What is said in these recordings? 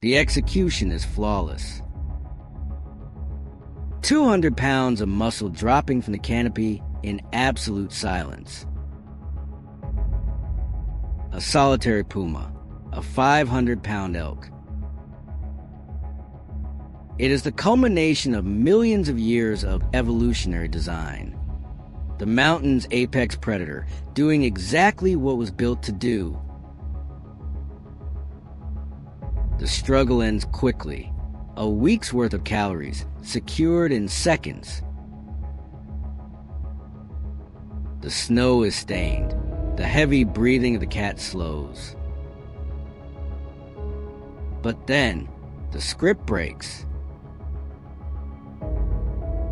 The execution is flawless. 200 pounds of muscle dropping from the canopy in absolute silence. A solitary puma, a 500-pound elk. It is the culmination of millions of years of evolutionary design. The mountain's apex predator doing exactly what was built to do. The struggle ends quickly. A week's worth of calories secured in seconds. The snow is stained. The heavy breathing of the cat slows. But then, the script breaks.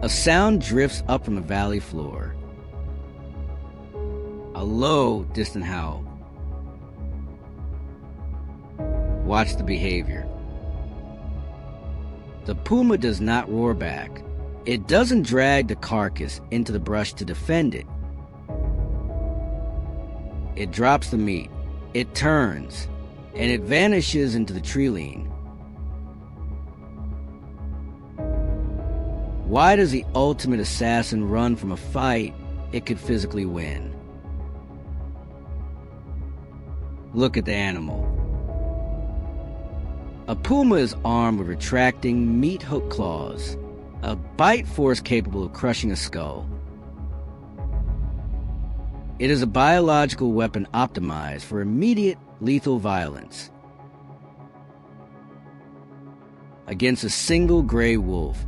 A sound drifts up from the valley floor. A low, distant howl. Watch the behavior. The puma does not roar back. It doesn't drag the carcass into the brush to defend it. It drops the meat. It turns, and it vanishes into the tree line. Why does the ultimate assassin run from a fight it could physically win? Look at the animal. A puma is armed with retracting, meat-hook claws, a bite force capable of crushing a skull. It is a biological weapon optimized for immediate, lethal violence. Against a single gray wolf,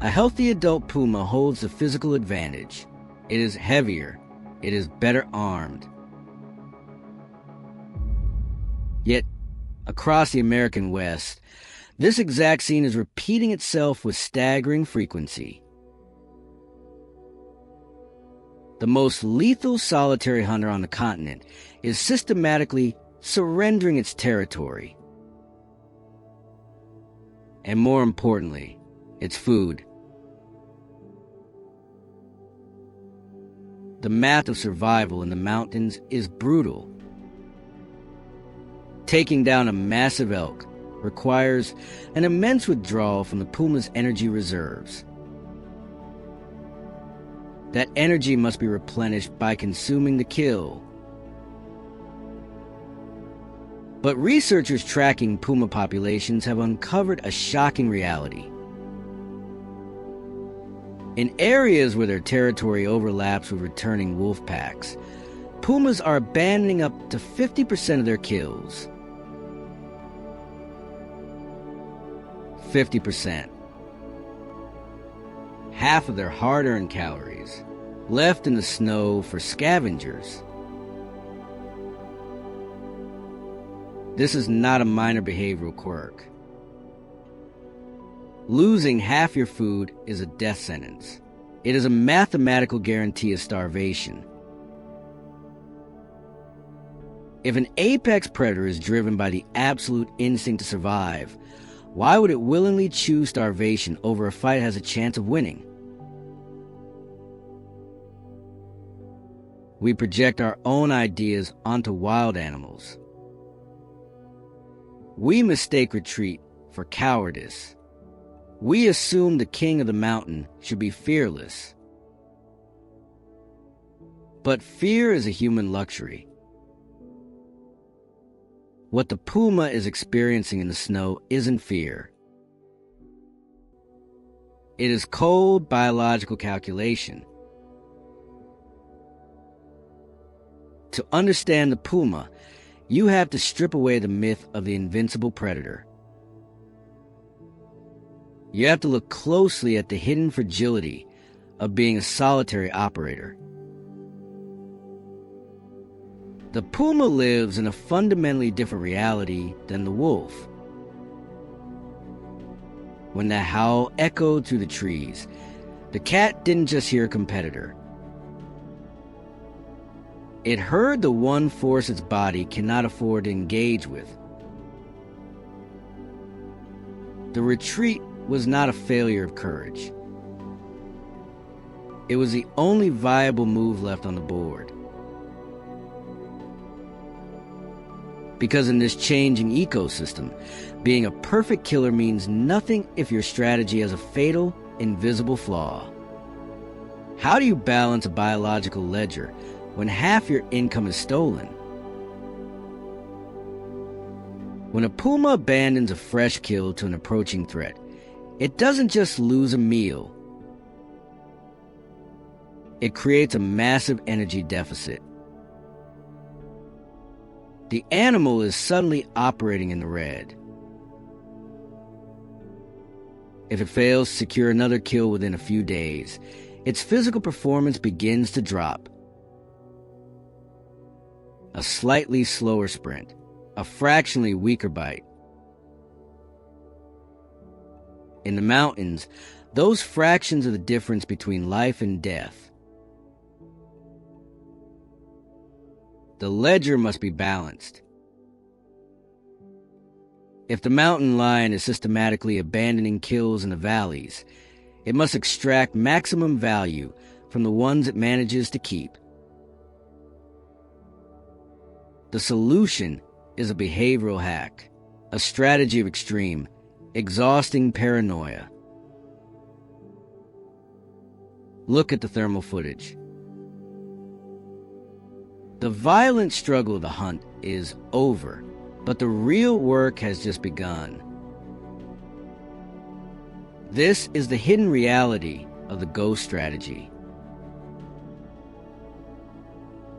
a healthy adult puma holds the physical advantage. It is heavier. It is better armed. Yet, across the American West, this exact scene is repeating itself with staggering frequency. The most lethal solitary hunter on the continent is systematically surrendering its territory. And more importantly, its food. The math of survival in the mountains is brutal. Taking down a massive elk requires an immense withdrawal from the puma's energy reserves. That energy must be replenished by consuming the kill. But researchers tracking puma populations have uncovered a shocking reality. In areas where their territory overlaps with returning wolf packs, pumas are abandoning up to 50% of their kills. 50%. Half of their hard-earned calories, left in the snow for scavengers. This is not a minor behavioral quirk. Losing half your food is a death sentence. It is a mathematical guarantee of starvation. If an apex predator is driven by the absolute instinct to survive, why would it willingly choose starvation over a fight that has a chance of winning? We project our own ideas onto wild animals. We mistake retreat for cowardice. We assume the king of the mountain should be fearless. But fear is a human luxury. What the puma is experiencing in the snow isn't fear. It is cold biological calculation. To understand the puma, you have to strip away the myth of the invincible predator. You have to look closely at the hidden fragility of being a solitary operator. The puma lives in a fundamentally different reality than the wolf. When that howl echoed through the trees, the cat didn't just hear a competitor. It heard the one force its body cannot afford to engage with. The retreat was not a failure of courage. It was the only viable move left on the board. Because in this changing ecosystem, being a perfect killer means nothing if your strategy has a fatal, invisible flaw. How do you balance a biological ledger when half your income is stolen? When a puma abandons a fresh kill to an approaching threat, it doesn't just lose a meal. It creates a massive energy deficit. The animal is suddenly operating in the red. If it fails to secure another kill within a few days, its physical performance begins to drop. A slightly slower sprint, a fractionally weaker bite. In the mountains, those fractions are the difference between life and death. The ledger must be balanced. If the mountain lion is systematically abandoning kills in the valleys, it must extract maximum value from the ones it manages to keep. The solution is a behavioral hack, a strategy of extreme, exhausting paranoia. Look at the thermal footage. The violent struggle of the hunt is over, but the real work has just begun. This is the hidden reality of the ghost strategy.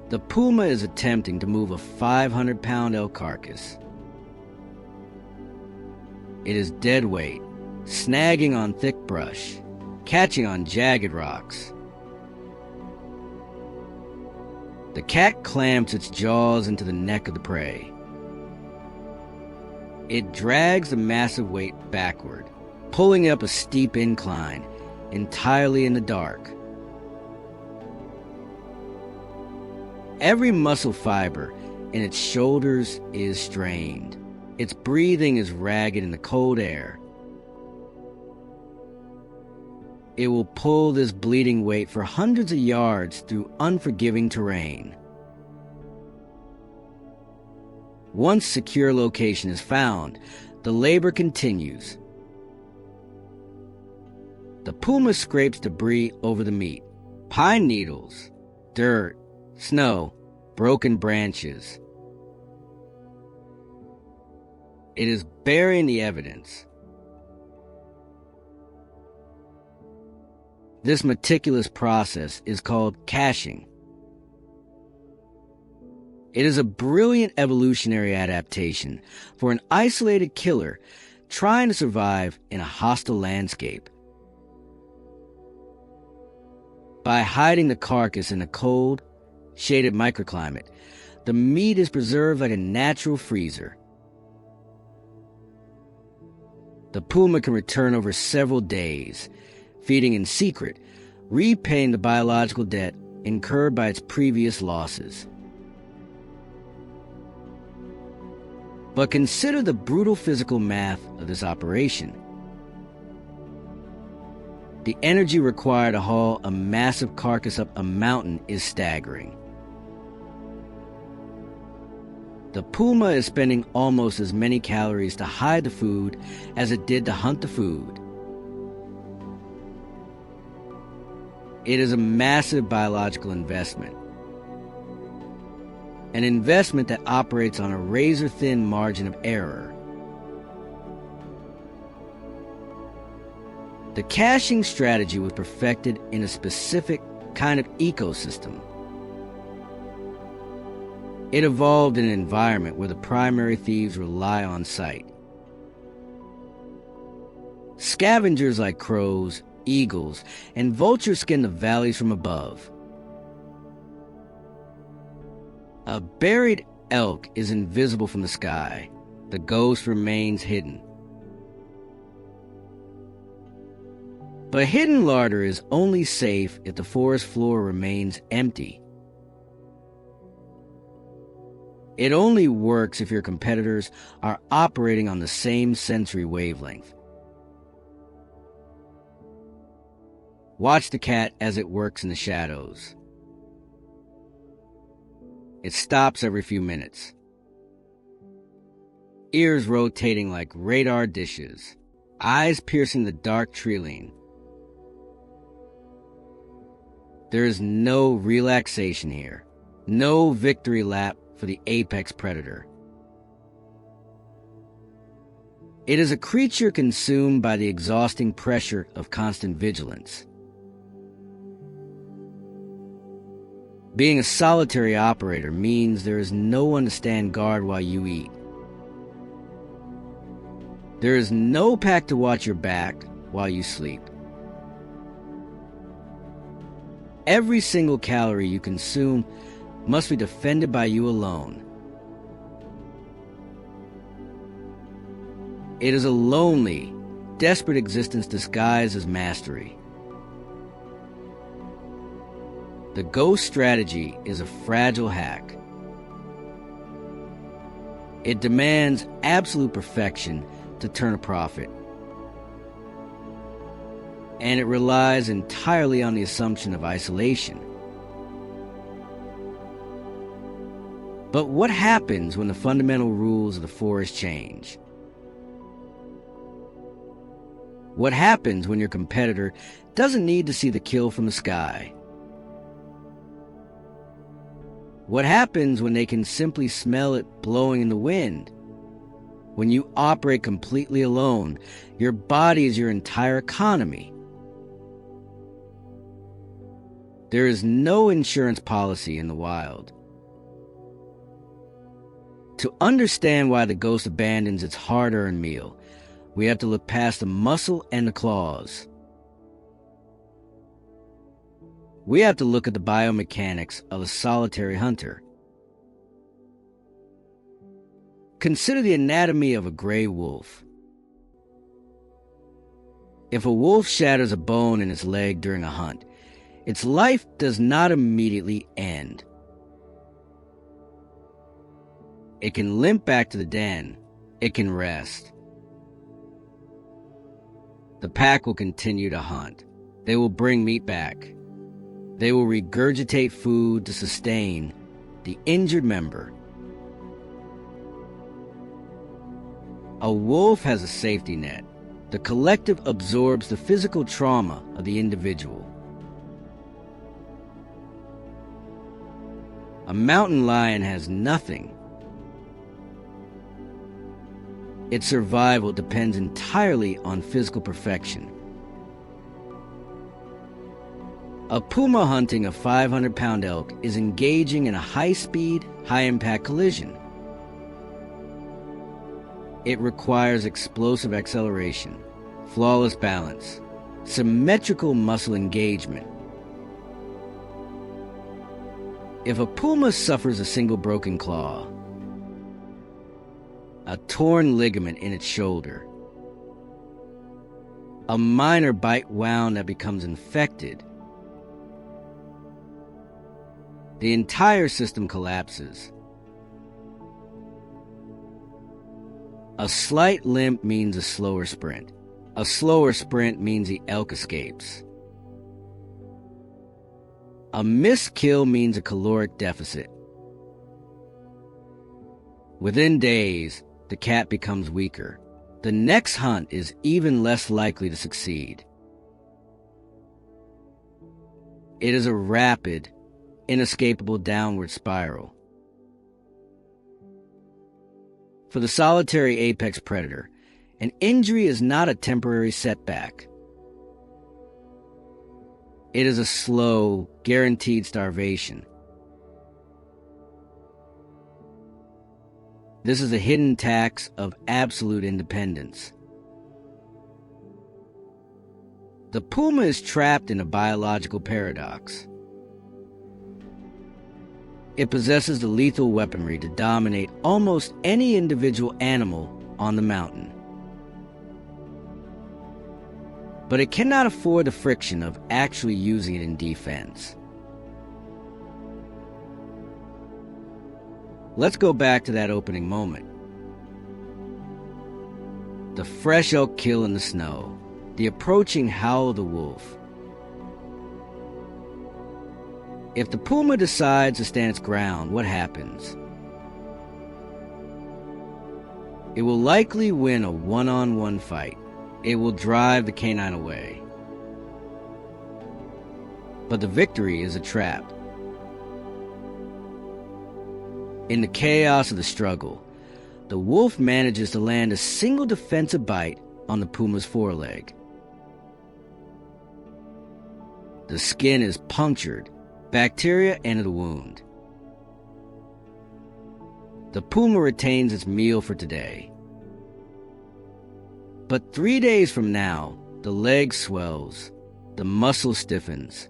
The puma is attempting to move a 500-pound elk carcass. It is dead weight, snagging on thick brush, catching on jagged rocks. The cat clamps its jaws into the neck of the prey. It drags the massive weight backward, pulling up a steep incline, entirely in the dark. Every muscle fiber in its shoulders is strained. Its breathing is ragged in the cold air. It will pull this bleeding weight for hundreds of yards through unforgiving terrain. Once secure location is found, the labor continues. The puma scrapes debris over the meat, pine needles, dirt, snow, broken branches. It is burying the evidence. This meticulous process is called caching. It is a brilliant evolutionary adaptation for an isolated killer trying to survive in a hostile landscape. By hiding the carcass in a cold, shaded microclimate, the meat is preserved like a natural freezer. The puma can return over several days, feeding in secret, repaying the biological debt incurred by its previous losses. But consider the brutal physical math of this operation. The energy required to haul a massive carcass up a mountain is staggering. The puma is spending almost as many calories to hide the food as it did to hunt the food. It is a massive biological investment. An investment that operates on a razor-thin margin of error. The caching strategy was perfected in a specific kind of ecosystem. It evolved in an environment where the primary thieves rely on sight. Scavengers like crows, eagles, and vultures scan the valleys from above. A buried elk is invisible from the sky. The ghost remains hidden. But hidden larder is only safe if the forest floor remains empty. It only works if your competitors are operating on the same sensory wavelength. Watch the cat as it works in the shadows. It stops every few minutes. ears rotating like radar dishes, eyes piercing the dark tree. There is no relaxation here, no victory lap for the apex predator. It is a creature consumed by the exhausting pressure of constant vigilance. Being a solitary operator means there is no one to stand guard while you eat. There is no pack to watch your back while you sleep. Every single calorie you consume must be defended by you alone. It is a lonely, desperate existence disguised as mastery. The ghost strategy is a fragile hack. It demands absolute perfection to turn a profit. And it relies entirely on the assumption of isolation. But what happens when the fundamental rules of the forest change? What happens when your competitor doesn't need to see the kill from the sky? What happens when they can simply smell it blowing in the wind? When you operate completely alone, your body is your entire economy. There is no insurance policy in the wild. To understand why the ghost abandons its hard-earned meal, we have to look past the muscle and the claws. We have to look at the biomechanics of a solitary hunter. Consider the anatomy of a gray wolf. If a wolf shatters a bone in its leg during a hunt, its life does not immediately end. It can limp back to the den. It can rest. The pack will continue to hunt. They will bring meat back. They will regurgitate food to sustain the injured member. A wolf has a safety net. The collective absorbs the physical trauma of the individual. A mountain lion has nothing. Its survival depends entirely on physical perfection. A puma hunting a 500-pound elk is engaging in a high-speed, high-impact collision. It requires explosive acceleration, flawless balance, symmetrical muscle engagement. If a puma suffers a single broken claw, a torn ligament in its shoulder, a minor bite wound that becomes infected, the entire system collapses. A slight limp means a slower sprint. A slower sprint means the elk escapes. A missed kill means a caloric deficit. Within days, the cat becomes weaker. The next hunt is even less likely to succeed. It is a rapid, inescapable downward spiral. For the solitary apex predator, an injury is not a temporary setback. It is a slow, guaranteed starvation. This is a hidden tax of absolute independence. The puma is trapped in a biological paradox. It possesses the lethal weaponry to dominate almost any individual animal on the mountain. But it cannot afford the friction of actually using it in defense. Let's go back to that opening moment. The fresh elk kill in the snow, the approaching howl of the wolf. If the puma decides to stand its ground, what happens? It will likely win a one-on-one fight. It will drive the canine away. But the victory is a trap. In the chaos of the struggle, the wolf manages to land a single defensive bite on the puma's foreleg. The skin is punctured, bacteria enter the wound. The puma retains its meal for today. But 3 days from now, the leg swells, the muscle stiffens.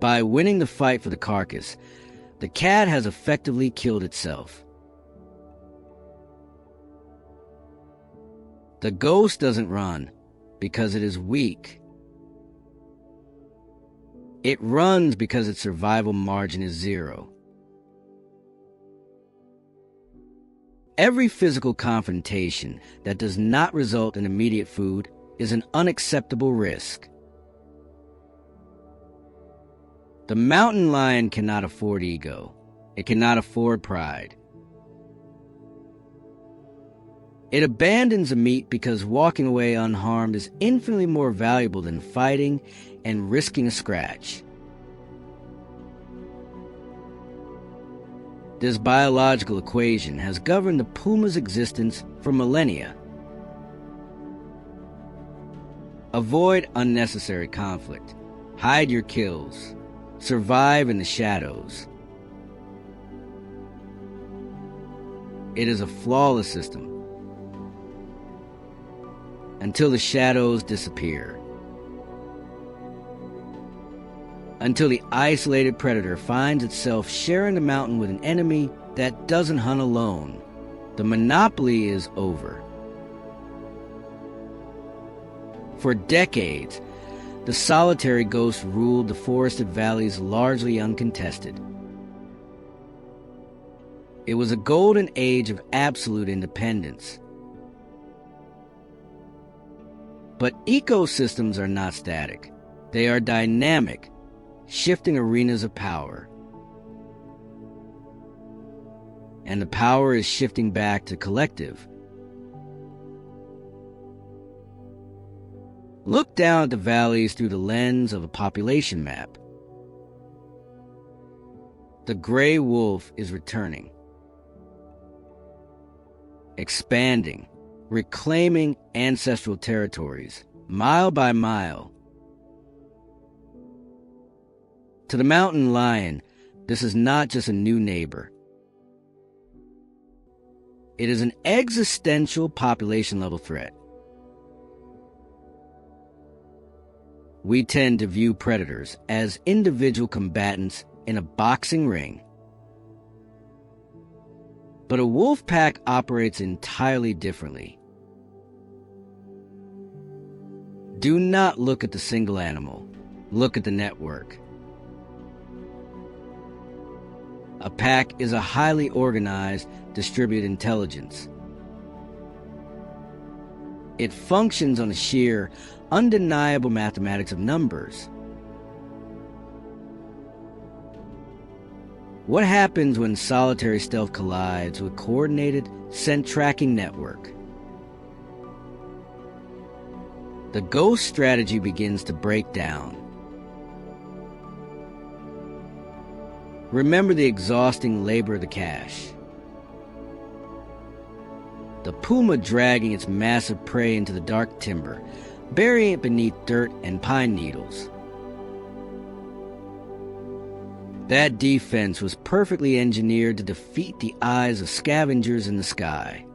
By winning the fight for the carcass, the cat has effectively killed itself. The ghost doesn't run because it is weak. It runs because its survival margin is 0. Every physical confrontation that does not result in immediate food is an unacceptable risk. The mountain lion cannot afford ego. It cannot afford pride. It abandons the meat because walking away unharmed is infinitely more valuable than fighting and risking a scratch. This biological equation has governed the puma's existence for millennia. Avoid unnecessary conflict. Hide your kills. Survive in the shadows. It is a flawless system until the shadows disappear. Until the isolated predator finds itself sharing the mountain with an enemy that doesn't hunt alone. The monopoly is over. For decades, the solitary ghost ruled the forested valleys largely uncontested. It was a golden age of absolute independence. But ecosystems are not static. They are dynamic, shifting arenas of power. And the power is shifting back to collective. Look down at the valleys through the lens of a population map. The gray wolf is returning, expanding, reclaiming ancestral territories, mile by mile. To the mountain lion, this is not just a new neighbor. It is an existential population-level threat. We tend to view predators as individual combatants in a boxing ring. But a wolf pack operates entirely differently. Do not look at the single animal. Look at the network. A pack is a highly organized, distributed intelligence. It functions on the sheer, undeniable mathematics of numbers. What happens when solitary stealth collides with coordinated, scent-tracking network? The ghost strategy begins to break down. Remember the exhausting labor of the cache. The puma dragging its massive prey into the dark timber, burying it beneath dirt and pine needles. That defense was perfectly engineered to defeat the eyes of scavengers in the sky.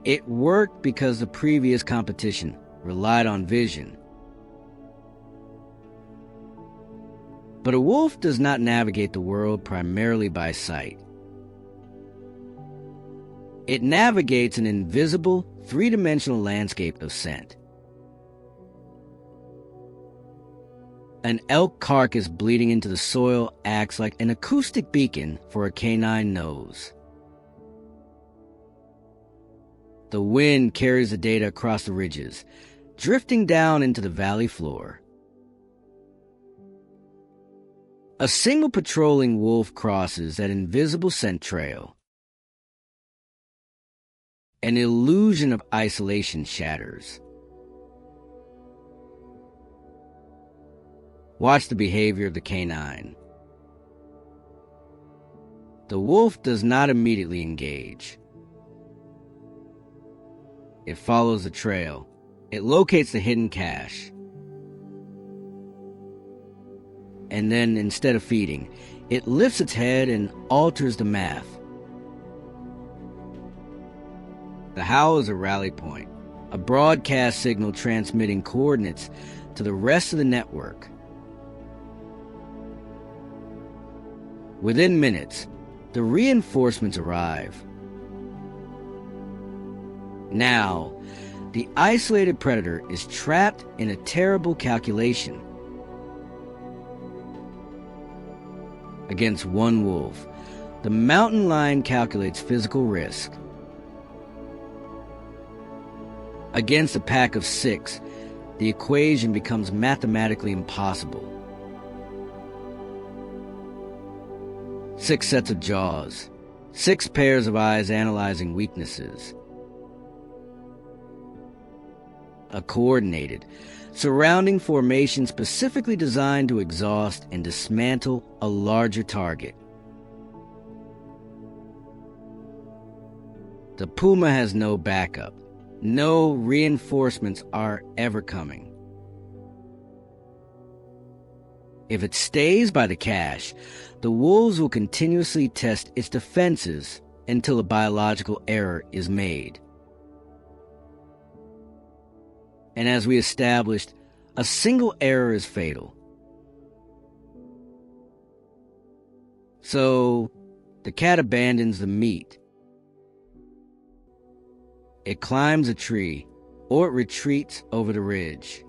It worked because the previous competition relied on vision. But a wolf does not navigate the world primarily by sight. It navigates an invisible, three-dimensional landscape of scent. An elk carcass bleeding into the soil acts like an acoustic beacon for a canine nose. The wind carries the data across the ridges, drifting down into the valley floor. A single patrolling wolf crosses that invisible scent trail. An illusion of isolation shatters. Watch the behavior of the canine. The wolf does not immediately engage. It follows the trail. It locates the hidden cache. And then, instead of feeding, it lifts its head and alters the math. The howl is a rally point, a broadcast signal transmitting coordinates to the rest of the network. Within minutes, the reinforcements arrive. Now, the isolated predator is trapped in a terrible calculation. Against one wolf, the mountain lion calculates physical risk. Against a pack of 6, the equation becomes mathematically impossible. 6 sets of jaws, 6 pairs of eyes analyzing weaknesses. A coordinated, surrounding formation specifically designed to exhaust and dismantle a larger target. The Puma has no backup. No reinforcements are ever coming. If it stays by the cache, the wolves will continuously test its defenses until a biological error is made. And as we established, a single error is fatal. So, the cat abandons the meat. It climbs a tree, or it retreats over the ridge.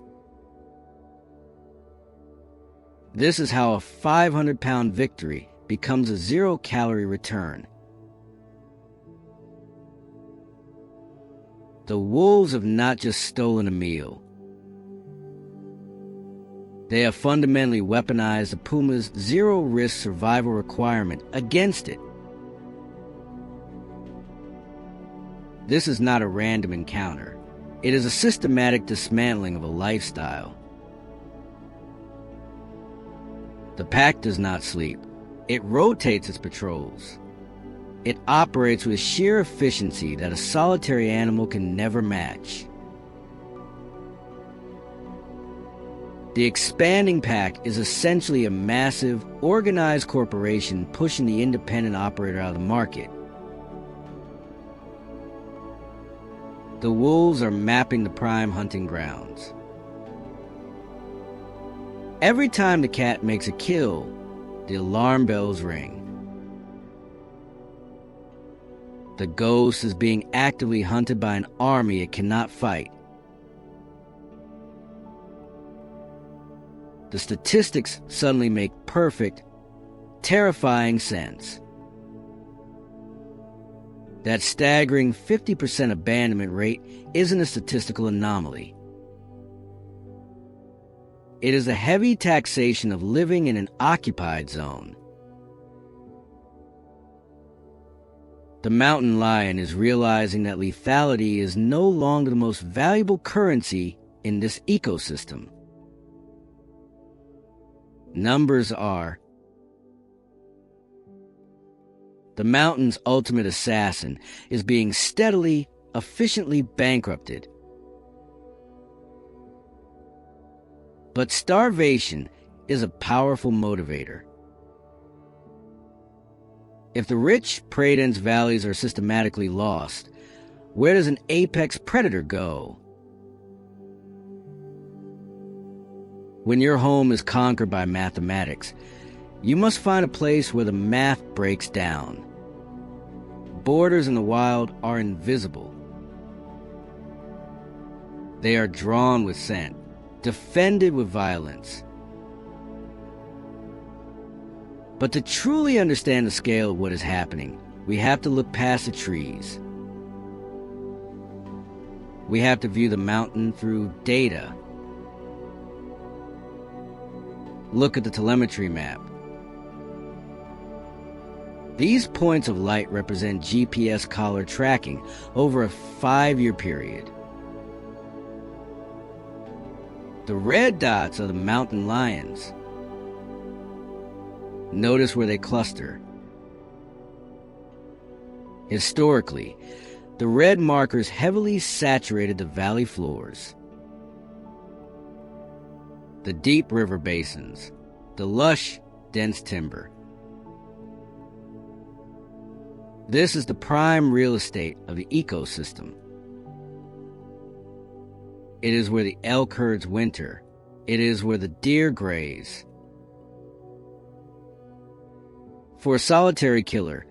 This is how a 500-pound victory becomes a 0-calorie return. The wolves have not just stolen a meal. They have fundamentally weaponized the Puma's zero-risk survival requirement against it. This is not a random encounter. It is a systematic dismantling of a lifestyle. The pack does not sleep. It rotates its patrols. It operates with sheer efficiency that a solitary animal can never match. The expanding pack is essentially a massive, organized corporation pushing the independent operator out of the market. The wolves are mapping the prime hunting grounds. Every time the cat makes a kill, the alarm bells ring. The ghost is being actively hunted by an army it cannot fight. The statistics suddenly make perfect, terrifying sense. That staggering 50% abandonment rate isn't a statistical anomaly. It is a heavy taxation of living in an occupied zone. The mountain lion is realizing that lethality is no longer the most valuable currency in this ecosystem. Numbers are. The mountain's ultimate assassin is being steadily, efficiently bankrupted. But starvation is a powerful motivator. If the rich, prey-dense valleys are systematically lost, where does an apex predator go? When your home is conquered by mathematics, you must find a place where the math breaks down. Borders in the wild are invisible. They are drawn with scent, defended with violence. But to truly understand the scale of what is happening, we have to look past the trees. We have to view the mountain through data. Look at the telemetry map. These points of light represent GPS collar tracking over a 5-year period. The red dots are the mountain lions. Notice where they cluster. Historically, the red markers heavily saturated the valley floors. The deep river basins, the lush, dense timber. This is the prime real estate of the ecosystem. It is where the elk herds winter. It is where the deer graze. For a solitary killer,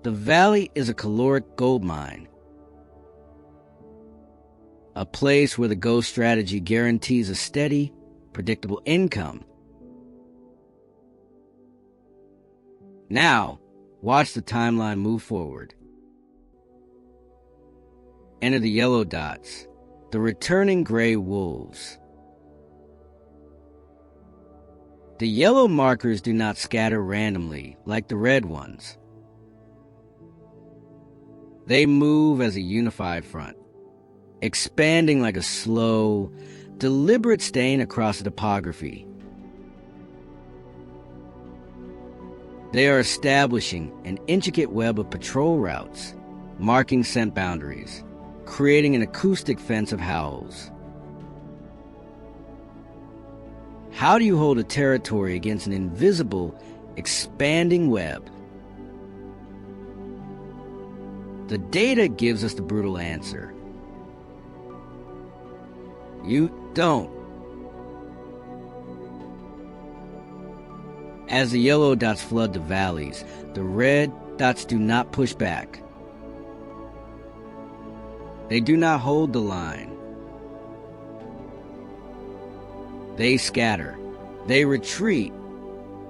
the valley is a caloric gold mine. A place where the ghost strategy guarantees a steady, predictable income. Now, watch the timeline move forward. Enter the yellow dots, the returning gray wolves. The yellow markers do not scatter randomly like the red ones. They move as a unified front, expanding like a slow, deliberate stain across the topography. They are establishing an intricate web of patrol routes, marking scent boundaries, creating an acoustic fence of howls. How do you hold a territory against an invisible, expanding web? The data gives us the brutal answer. You don't. As the yellow dots flood the valleys, the red dots do not push back. They do not hold the line. They scatter. They retreat.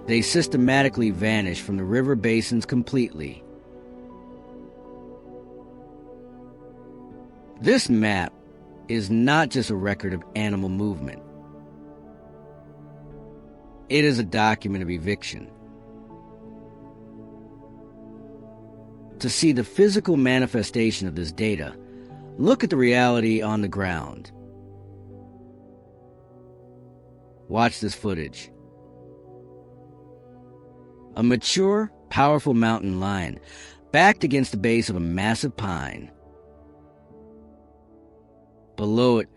They systematically vanish from the river basins completely. This map is not just a record of animal movement. It is a document of eviction. To see the physical manifestation of this data, look at the reality on the ground. Watch this footage. A mature, powerful mountain lion backed against the base of a massive pine. Below it,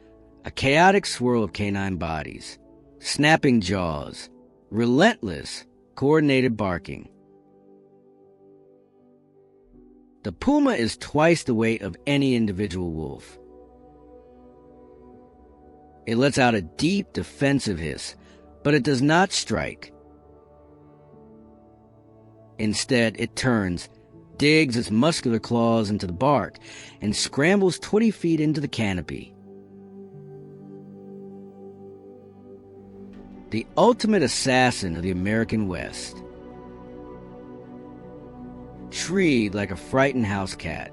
a chaotic swirl of canine bodies, snapping jaws, relentless, coordinated barking. The puma is twice the weight of any individual wolf. It lets out a deep, defensive hiss, but it does not strike. Instead, it turns, digs its muscular claws into the bark, and scrambles 20 feet into the canopy. The ultimate assassin of the American West. Treed like a frightened house cat.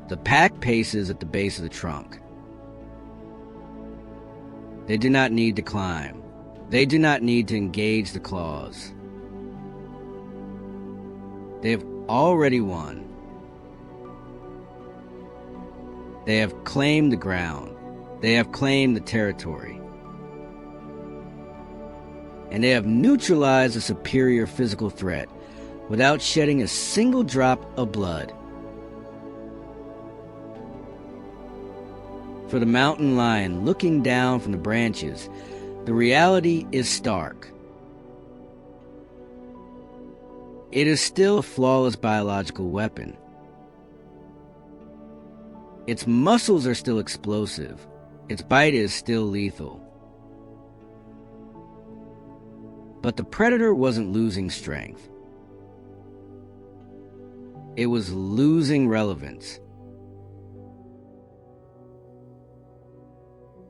The pack paces at the base of the trunk. They do not need to climb. They do not need to engage the claws. They have already won. They have claimed the ground. They have claimed the territory. And they have neutralized a superior physical threat without shedding a single drop of blood. For the mountain lion looking down from the branches, the reality is stark. It is still a flawless biological weapon. Its muscles are still explosive. Its bite is still lethal. But the predator wasn't losing strength. It was losing relevance.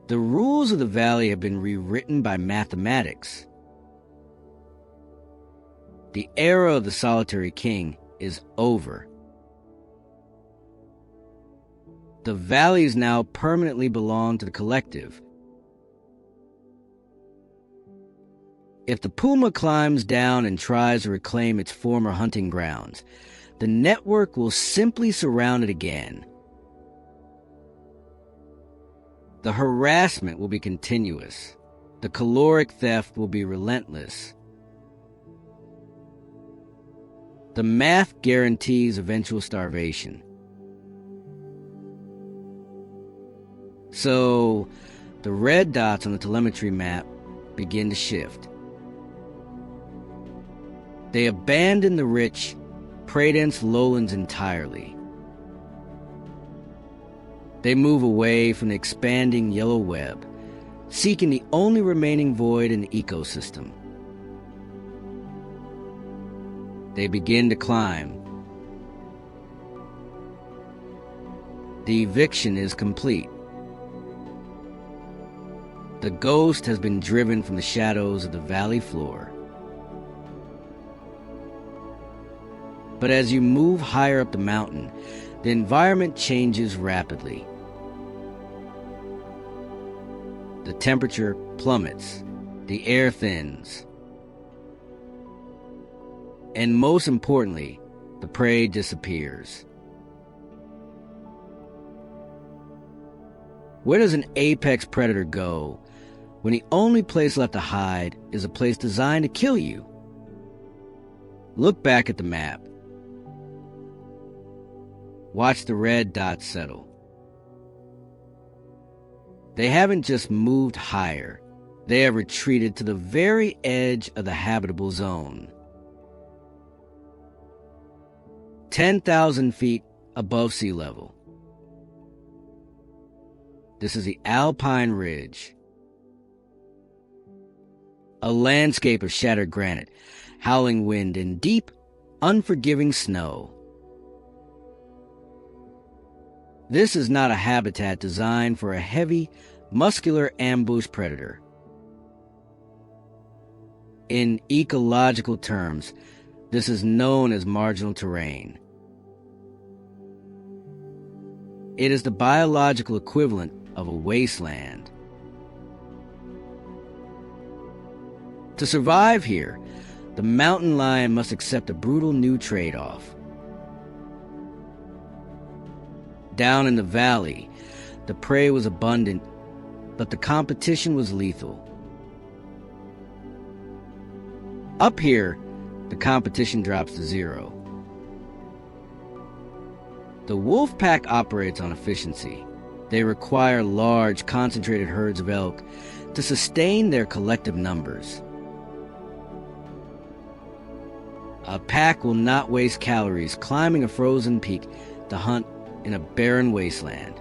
The rules of the valley have been rewritten by mathematics. The era of the solitary king is over. The valleys now permanently belong to the collective. If the puma climbs down and tries to reclaim its former hunting grounds, the network will simply surround it again. The harassment will be continuous. The caloric theft will be relentless. The math guarantees eventual starvation. So, the red dots on the telemetry map begin to shift. They abandon the rich, prey-dense lowlands entirely. They move away from the expanding yellow web, seeking the only remaining void in the ecosystem. They begin to climb. The eviction is complete. The ghost has been driven from the shadows of the valley floor. But as you move higher up the mountain, the environment changes rapidly. The temperature plummets, the air thins, and most importantly, the prey disappears. Where does an apex predator go when the only place left to hide is a place designed to kill you? Look back at the map. Watch the red dots settle. They haven't just moved higher, they have retreated to the very edge of the habitable zone. 10,000 feet above sea level. This is the Alpine Ridge, a landscape of shattered granite, howling wind, and deep, unforgiving snow. This is not a habitat designed for a heavy, muscular ambush predator. In ecological terms, this is known as marginal terrain. It is the biological equivalent of a wasteland. To survive here, the mountain lion must accept a brutal new trade-off. Down in the valley, the prey was abundant, but the competition was lethal. Up here, the competition drops to zero. The wolf pack operates on efficiency. They require large, concentrated herds of elk to sustain their collective numbers. A pack will not waste calories climbing a frozen peak to hunt in a barren wasteland.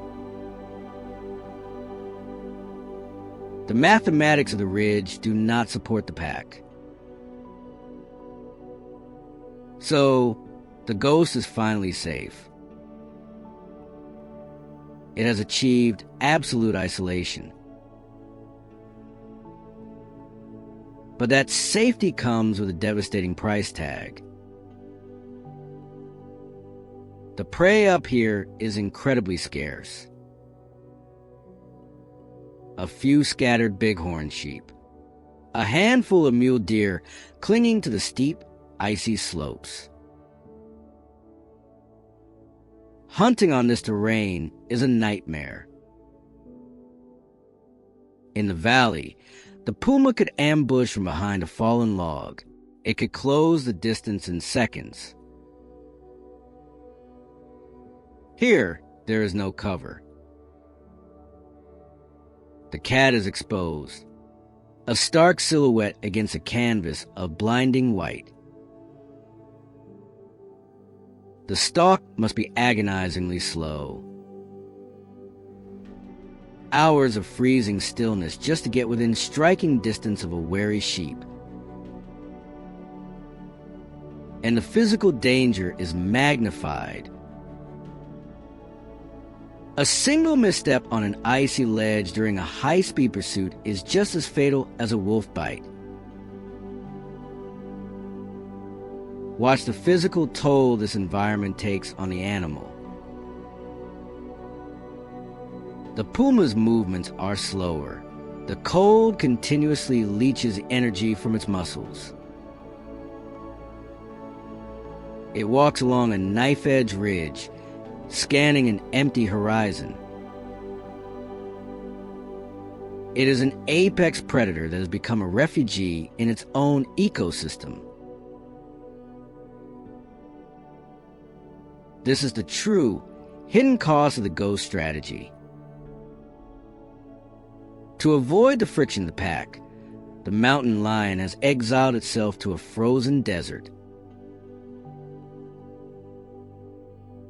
The mathematics of the ridge do not support the pack. So, the ghost is finally safe. It has achieved absolute isolation. But that safety comes with a devastating price tag. The prey up here is incredibly scarce. A few scattered bighorn sheep, a handful of mule deer clinging to the steep, icy slopes. Hunting on this terrain is a nightmare. In the valley, the puma could ambush from behind a fallen log. It could close the distance in seconds. Here, there is no cover. The cat is exposed, a stark silhouette against a canvas of blinding white. The stalk must be agonizingly slow. Hours of freezing stillness just to get within striking distance of a wary sheep. And the physical danger is magnified. A single misstep on an icy ledge during a high-speed pursuit is just as fatal as a wolf bite. Watch the physical toll this environment takes on the animal. The puma's movements are slower. The cold continuously leaches energy from its muscles. It walks along a knife-edge ridge, scanning an empty horizon. It is an apex predator that has become a refugee in its own ecosystem. This is the true, hidden cost of the ghost strategy. To avoid the friction of the pack, the mountain lion has exiled itself to a frozen desert.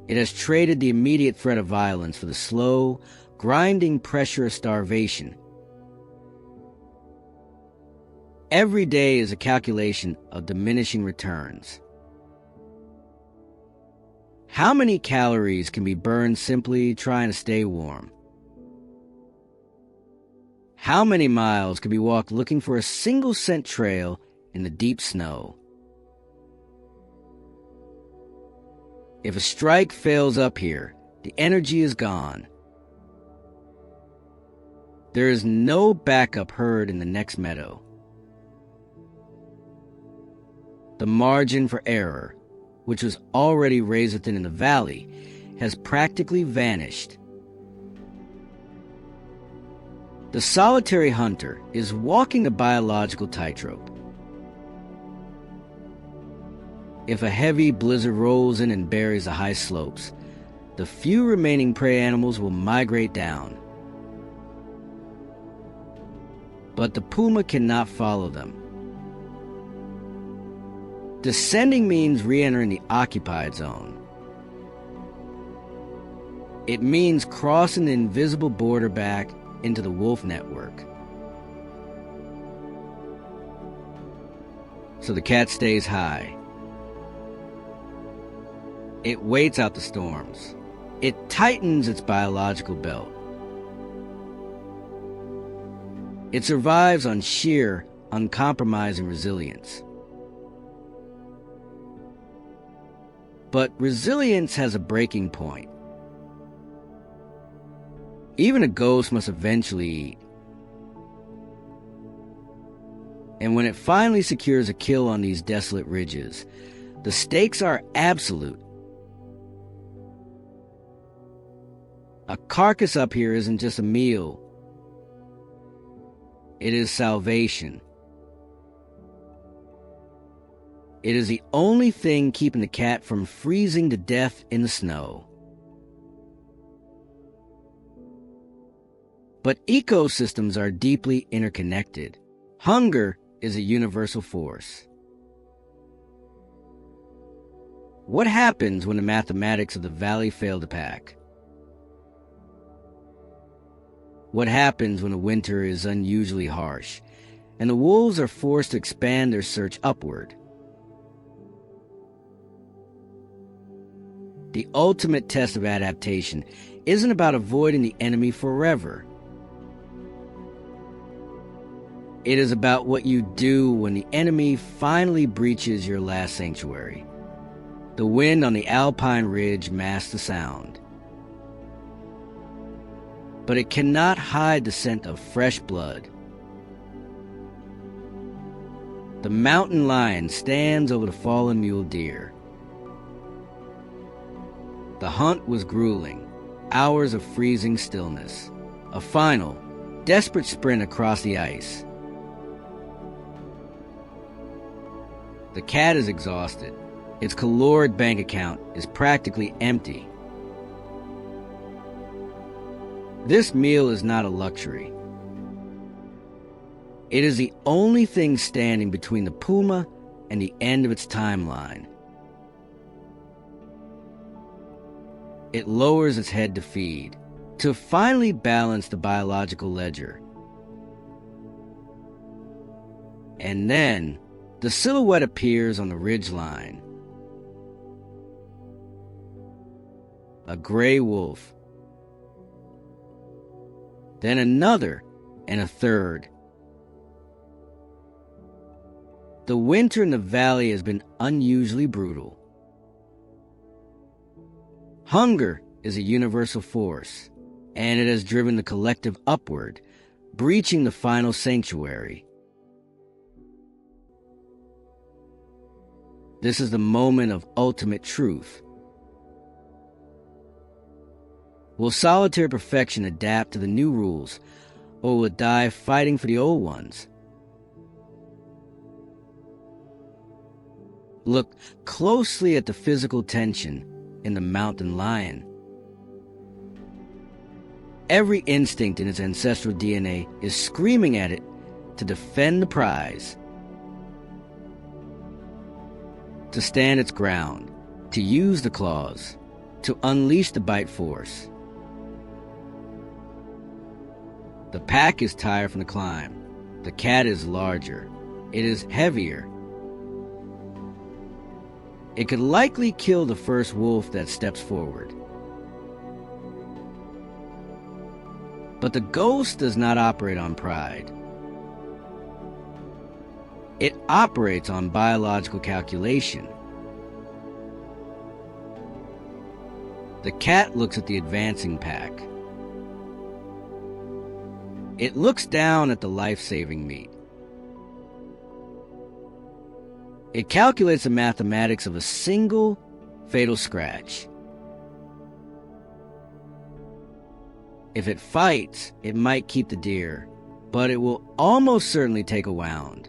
It has traded the immediate threat of violence for the slow, grinding pressure of starvation. Every day is a calculation of diminishing returns. How many calories can be burned simply trying to stay warm? How many miles can be walked looking for a single scent trail in the deep snow? If a strike fails up here, the energy is gone. There is no backup herd in the next meadow. The margin for error, which was already razor thin in the valley, has practically vanished. The solitary hunter is walking the biological tightrope. If a heavy blizzard rolls in and buries the high slopes, the few remaining prey animals will migrate down. But the puma cannot follow them. Descending means re-entering the occupied zone. It means crossing the invisible border back into the wolf network. So the cat stays high. It waits out the storms. It tightens its biological belt. It survives on sheer, uncompromising resilience. But resilience has a breaking point. Even a ghost must eventually eat. And when it finally secures a kill on these desolate ridges, the stakes are absolute. A carcass up here isn't just a meal. It is salvation. It is the only thing keeping the cat from freezing to death in the snow. But ecosystems are deeply interconnected. Hunger is a universal force. What happens when the mathematics of the valley fail to pack? What happens when the winter is unusually harsh and the wolves are forced to expand their search upward? The ultimate test of adaptation isn't about avoiding the enemy forever. It is about what you do when the enemy finally breaches your last sanctuary. The wind on the alpine ridge masks the sound. But it cannot hide the scent of fresh blood. The mountain lion stands over the fallen mule deer. The hunt was grueling, hours of freezing stillness, a final, desperate sprint across the ice. The cat is exhausted. Its caloric bank account is practically empty. This meal is not a luxury. It is the only thing standing between the puma and the end of its timeline. It lowers its head to feed, to finally balance the biological ledger. And then, the silhouette appears on the ridge line. A gray wolf. Then another and a third. The winter in the valley has been unusually brutal. Hunger is a universal force, and it has driven the collective upward, breaching the final sanctuary. This is the moment of ultimate truth. Will solitary perfection adapt to the new rules, or will it die fighting for the old ones? Look closely at the physical tension in the mountain lion. Every instinct in its ancestral DNA is screaming at it to defend the prize, to stand its ground, to use the claws, to unleash the bite force. The pack is tired from the climb. The cat is larger. It is heavier. It could likely kill the first wolf that steps forward. But the ghost does not operate on pride. It operates on biological calculation. The cat looks at the advancing pack. It looks down at the life-saving meat. It calculates the mathematics of a single fatal scratch. If it fights, it might keep the deer, but it will almost certainly take a wound.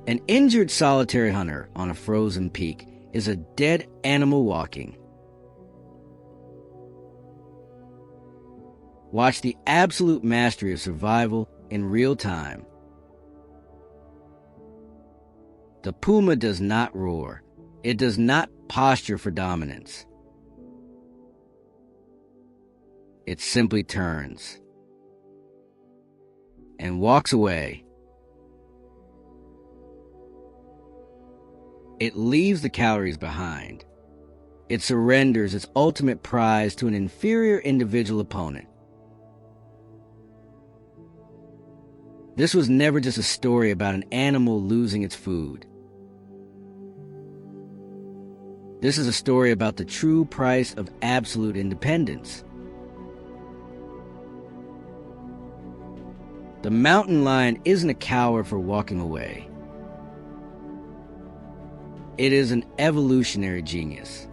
An injured solitary hunter on a frozen peak is a dead animal walking. Watch the absolute mastery of survival in real time. The puma does not roar. It does not posture for dominance. It simply turns and walks away. It leaves the calories behind. It surrenders its ultimate prize to an inferior individual opponent. This was never just a story about an animal losing its food. This is a story about the true price of absolute independence. The mountain lion isn't a coward for walking away. It is an evolutionary genius.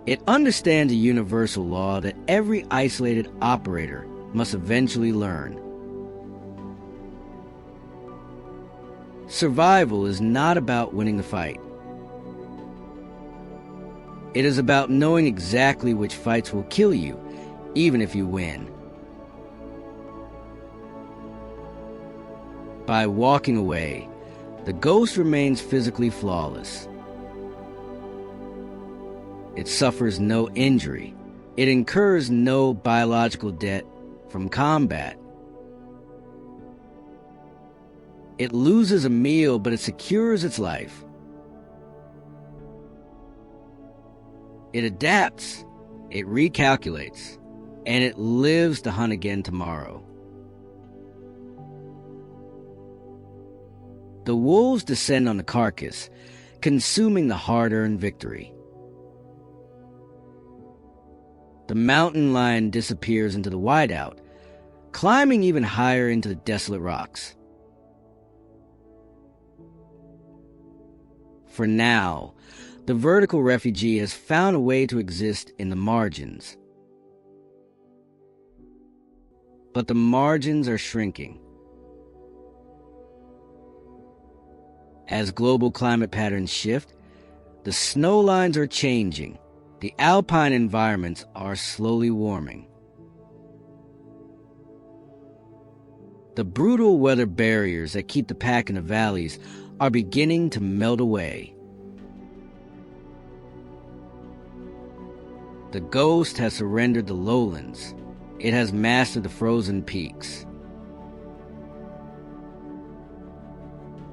It understands a universal law that every isolated operator must eventually learn. Survival is not about winning the fight. It is about knowing exactly which fights will kill you, even if you win. By walking away, the ghost remains physically flawless. It suffers no injury. It incurs no biological debt from combat. It loses a meal, but it secures its life. It adapts, it recalculates, and it lives to hunt again tomorrow. The wolves descend on the carcass, consuming the hard-earned victory. The mountain lion disappears into the whiteout, climbing even higher into the desolate rocks. For now, the vertical refugee has found a way to exist in the margins. But the margins are shrinking. As global climate patterns shift, the snow lines are changing. The alpine environments are slowly warming. The brutal weather barriers that keep the pack in the valleys are beginning to melt away. The ghost has surrendered the lowlands. It has mastered the frozen peaks.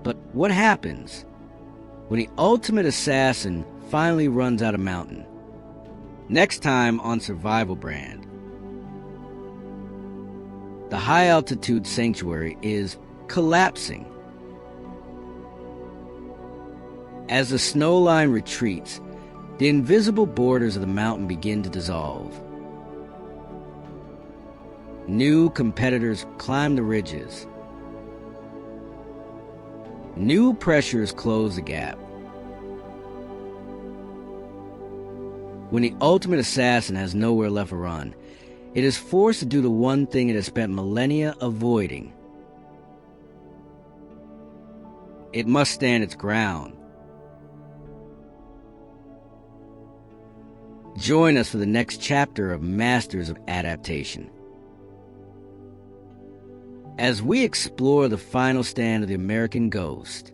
But what happens when the ultimate assassin finally runs out of mountain? Next time on Survival Brand. The high-altitude sanctuary is collapsing. As the snow line retreats, the invisible borders of the mountain begin to dissolve. New competitors climb the ridges. New pressures close the gap. When the ultimate assassin has nowhere left to run, it is forced to do the one thing it has spent millennia avoiding. It must stand its ground. Join us for the next chapter of Masters of Adaptation, as we explore the final stand of the American ghost.